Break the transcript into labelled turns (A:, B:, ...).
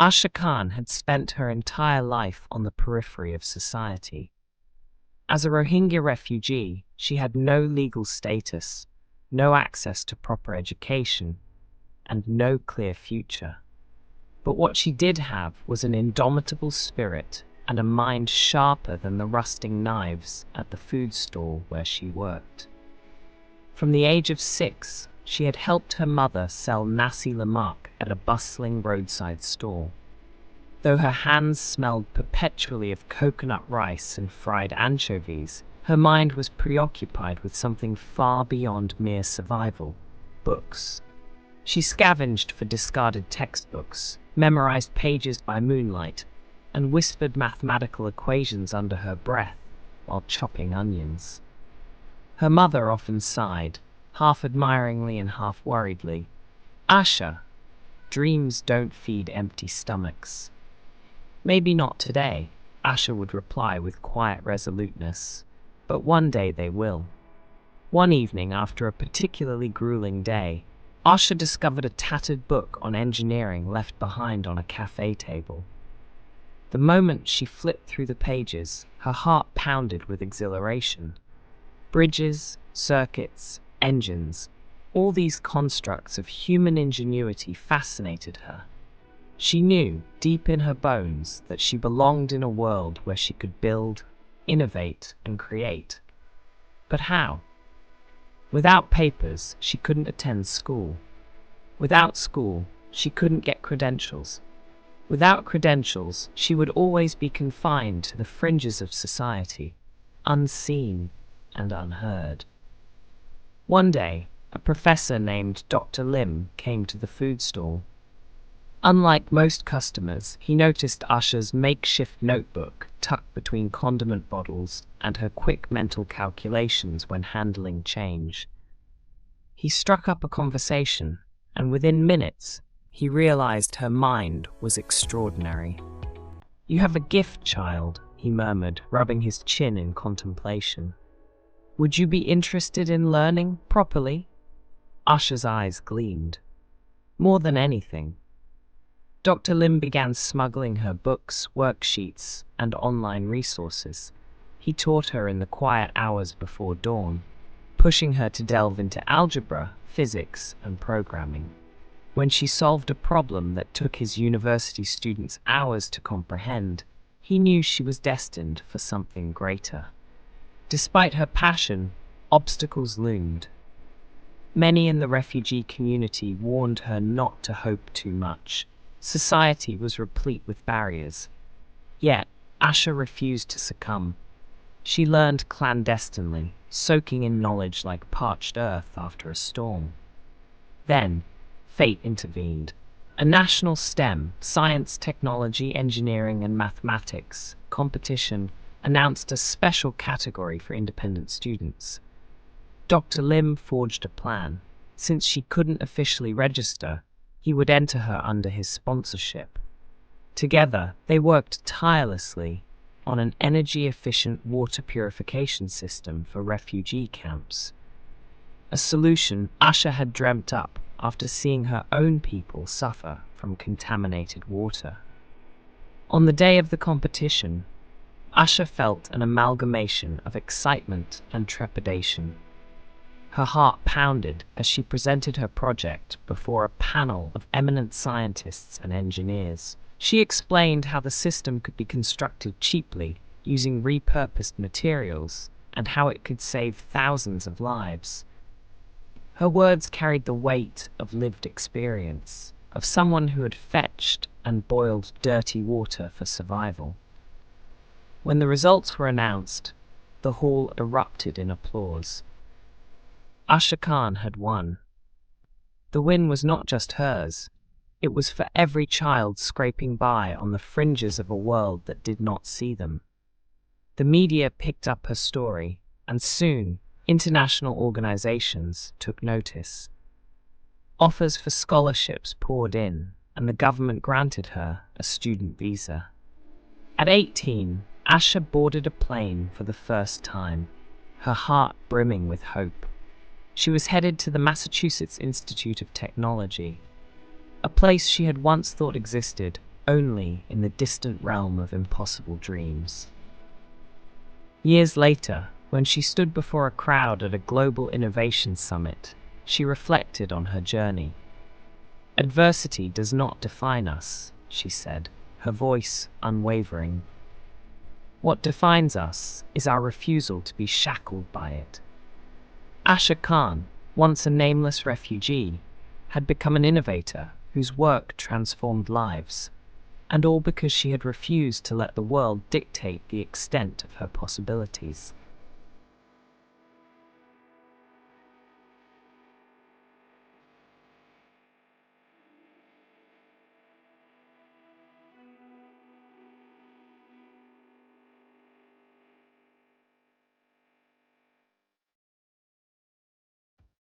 A: Asha Khan had spent her entire life on the periphery of society. As a Rohingya refugee, she had no legal status, no access to proper education, and no clear future. But what she did have was an indomitable spirit and a mind sharper than the rusting knives at the food stall where she worked. From the age of 6, she had helped her mother sell nasi lemak at a bustling roadside stall. Though her hands smelled perpetually of coconut rice and fried anchovies, her mind was preoccupied with something far beyond mere survival: books. She scavenged for discarded textbooks, memorized pages by moonlight, and whispered mathematical equations under her breath while chopping onions. Her mother often sighed, half admiringly and half worriedly, "Asha, dreams don't feed empty stomachs." "Maybe not today," Asha would reply with quiet resoluteness, "but one day they will." One evening, after a particularly grueling day, Asha discovered a tattered book on engineering left behind on a cafe table. The moment she flipped through the pages, her heart pounded with exhilaration. Bridges, circuits, engines, all these constructs of human ingenuity fascinated her. She knew, deep in her bones, that she belonged in a world where she could build, innovate, and create. But how? Without papers, she couldn't attend school. Without school, she couldn't get credentials. Without credentials, she would always be confined to the fringes of society, unseen and unheard. One day, a professor named Dr. Lim came to the food stall. Unlike most customers, he noticed Asha's makeshift notebook tucked between condiment bottles and her quick mental calculations when handling change. He struck up a conversation, and within minutes, he realized her mind was extraordinary. "You have a gift, child," he murmured, rubbing his chin in contemplation. "Would you be interested in learning properly?" Asha's eyes gleamed. "More than anything." Dr. Lim began smuggling her books, worksheets, and online resources. He taught her in the quiet hours before dawn, pushing her to delve into algebra, physics, and programming. When she solved a problem that took his university students hours to comprehend, he knew she was destined for something greater. Despite her passion, obstacles loomed. Many in the refugee community warned her not to hope too much. Society was replete with barriers. Yet, Asha refused to succumb. She learned clandestinely, soaking in knowledge like parched earth after a storm. Then, fate intervened. A national STEM, science, technology, engineering, and mathematics, competition announced a special category for independent students. Dr. Lim forged a plan. Since she couldn't officially register, he would enter her under his sponsorship. Together, they worked tirelessly on an energy-efficient water purification system for refugee camps. A solution Asha had dreamt up after seeing her own people suffer from contaminated water. On the day of the competition, Asha felt an amalgamation of excitement and trepidation. Her heart pounded as she presented her project before a panel of eminent scientists and engineers. She explained how the system could be constructed cheaply using repurposed materials and how it could save thousands of lives. Her words carried the weight of lived experience, of someone who had fetched and boiled dirty water for survival. When the results were announced, the hall erupted in applause. Asha Khan had won. The win was not just hers. It was for every child scraping by on the fringes of a world that did not see them. The media picked up her story, and soon, international organizations took notice. Offers for scholarships poured in, and the government granted her a student visa. At 18, Asha boarded a plane for the first time, her heart brimming with hope. She was headed to the Massachusetts Institute of Technology, a place she had once thought existed only in the distant realm of impossible dreams. Years later, when she stood before a crowd at a global innovation summit, she reflected on her journey. "Adversity does not define us," she said, her voice unwavering. "What defines us is our refusal to be shackled by it." Asha Khan, once a nameless refugee, had become an innovator whose work transformed lives, and all because she had refused to let the world dictate the extent of her possibilities.